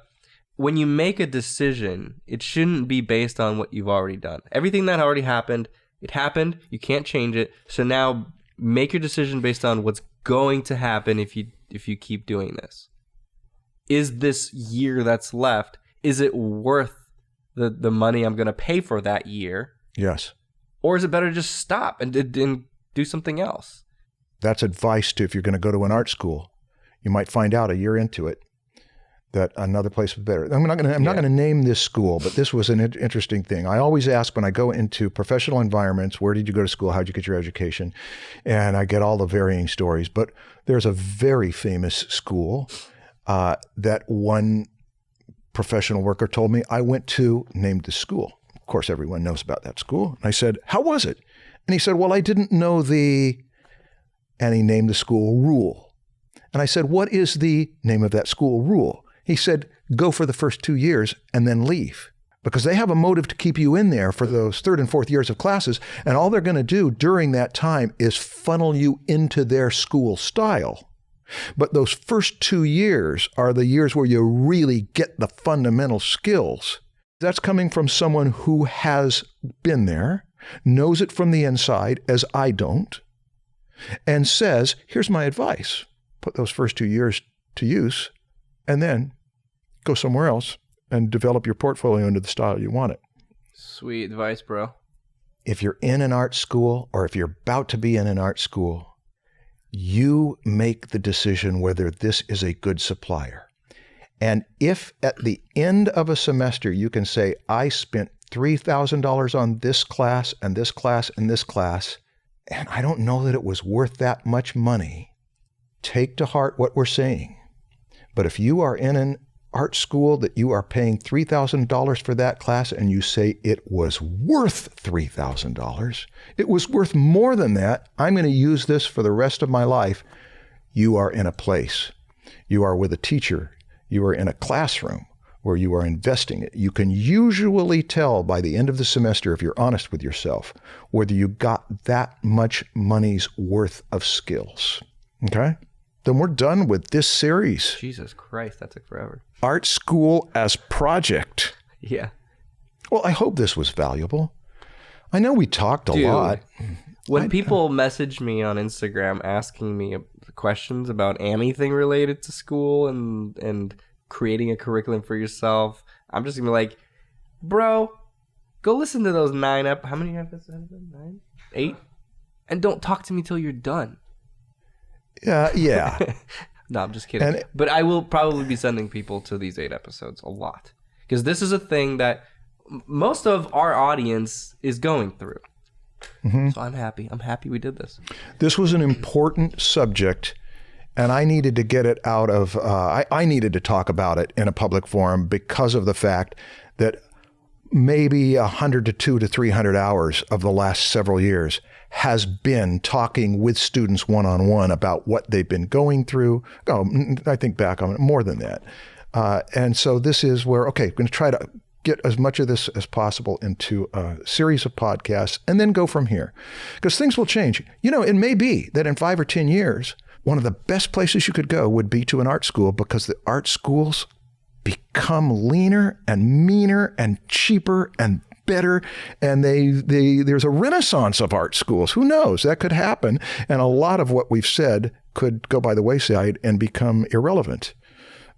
when you make a decision, it shouldn't be based on what you've already done. Everything that already happened, it happened. You can't change it. So now make your decision based on what's going to happen if you keep doing this. Is this year that's left, is it worth the money I'm going to pay for that year? Yes. Or is it better to just stop and do something else? That's advice to if you're going to go to an art school. You might find out a year into it that another place was better. I'm not going to name this school, but this was an interesting thing. I always ask when I go into professional environments, where did you go to school? How did you get your education? And I get all the varying stories. But there's a very famous school that one professional worker told me I went to, named the school, Of course, everyone knows about that school. And I said, how was it? And he said, well, I didn't know and he named the school rule. And I said, what is the name of that school rule? He said, go for the first 2 years and then leave. Because they have a motive to keep you in there for those third and fourth years of classes. And all they're going to do during that time is funnel you into their school style. But those first 2 years are the years where you really get the fundamental skills. That's coming from someone who has been there, knows it from the inside, as I don't, and says, here's my advice. Put those first 2 years to use, and then go somewhere else and develop your portfolio into the style you want it. Sweet advice, bro. If you're in an art school, or if you're about to be in an art school, you make the decision whether this is a good supplier. And if at the end of a semester you can say, I spent $3,000 on this class and this class and this class, and I don't know that it was worth that much money, take to heart what we're saying. But if you are in an art school that you are paying $3,000 for that class and you say it was worth $3,000, it was worth more than that, I'm going to use this for the rest of my life, you are in a place. You are with a teacher. You are in a classroom where you are investing it. You can usually tell by the end of the semester, if you're honest with yourself, whether you got that much money's worth of skills. Okay? Then we're done with this series. Jesus Christ, that took forever. Art School as Project. Yeah. Well, I hope this was valuable. I know we talked a lot. When people message me on Instagram asking me questions about anything related to school and creating a curriculum for yourself, I'm just going to be like, bro, go listen to those 9 how many episodes? 9? 8? And don't talk to me till you're done. Yeah. No, I'm just kidding. But I will probably be sending people to these 8 episodes a lot. Because this is a thing that most of our audience is going through. Mm-hmm. So I'm happy. I'm happy we did this. This was an important subject, and I needed to get it out of, I needed to talk about it in a public forum because of the fact that maybe 100 to 200 to 300 hours of the last several years has been talking with students one-on-one about what they've been going through. Oh, I think back on it more than that. And so this is where, okay, I'm going to try to get as much of this as possible into a series of podcasts and then go from here. Because things will change. You know, it may be that in 5 or 10 years, one of the best places you could go would be to an art school, because the art schools become leaner and meaner and cheaper and better, and there's a renaissance of art schools. Who knows? That could happen, and a lot of what we've said could go by the wayside and become irrelevant.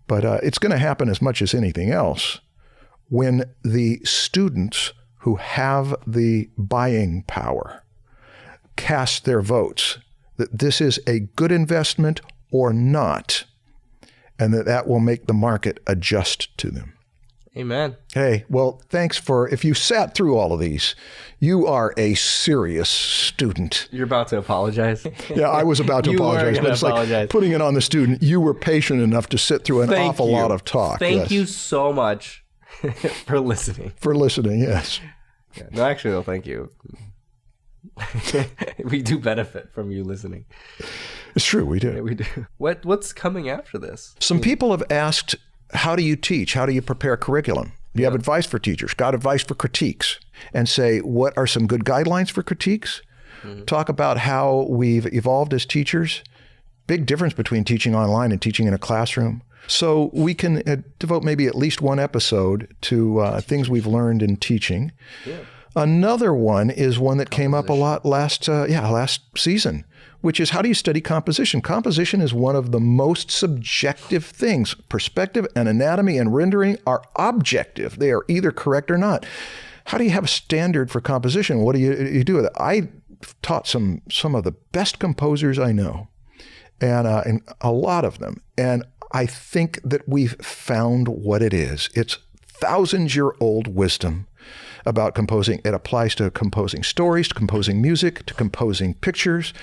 But it's going to happen as much as anything else when the students who have the buying power cast their votes that this is a good investment or not, and that will make the market adjust to them. Amen. Hey, well, thanks if you sat through all of these, you are a serious student. You're about to apologize. Yeah, I was about to apologize, but it's like putting it on the student. You were patient enough to sit through an awful lot of talk. Thank you so much for listening. For listening, yes. Yeah, no, actually, though, thank you. We do benefit from you listening. It's true, we do. Yeah, we do. What's coming after this? Some people have asked, how do you teach? How do you prepare curriculum? Do you have advice for teachers? Got advice for critiques? And say, what are some good guidelines for critiques? Mm-hmm. Talk about how we've evolved as teachers. Big difference between teaching online and teaching in a classroom. So we can devote maybe at least one episode to things we've learned in teaching. Yeah. Another one is one that came up a lot last season, which is, how do you study composition? Composition is one of the most subjective things. Perspective and anatomy and rendering are objective. They are either correct or not. How do you have a standard for composition? What do you do with it? I taught some of the best composers I know, and a lot of them. And I think that we've found what it is. It's thousands-year-old wisdom about composing. It applies to composing stories, to composing music, to composing pictures.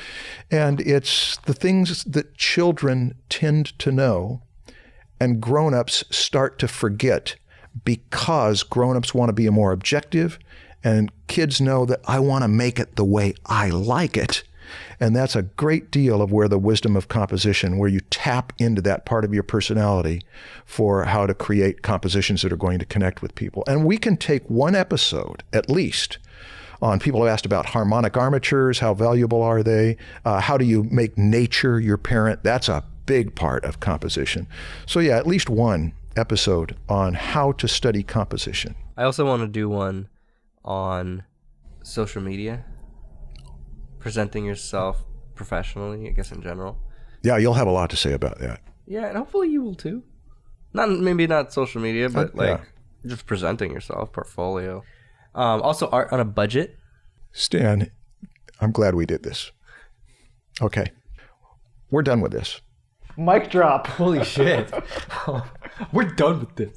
And it's the things that children tend to know and grown-ups start to forget because grown-ups want to be more objective and kids know that I want to make it the way I like it. And that's a great deal of where the wisdom of composition, where you tap into that part of your personality for how to create compositions that are going to connect with people. And we can take one episode, at least, on people have asked about harmonic armatures, how valuable are they? How do you make nature your parent? That's a big part of composition. So yeah, at least one episode on how to study composition. I also want to do one on social media. Presenting yourself professionally, I guess, in general. Yeah, you'll have a lot to say about that. Yeah, and hopefully you will too. Maybe not social media, but just presenting yourself, portfolio. Also, art on a budget. Stan, I'm glad we did this. Okay, we're done with this. Mic drop. Holy shit. We're done with this.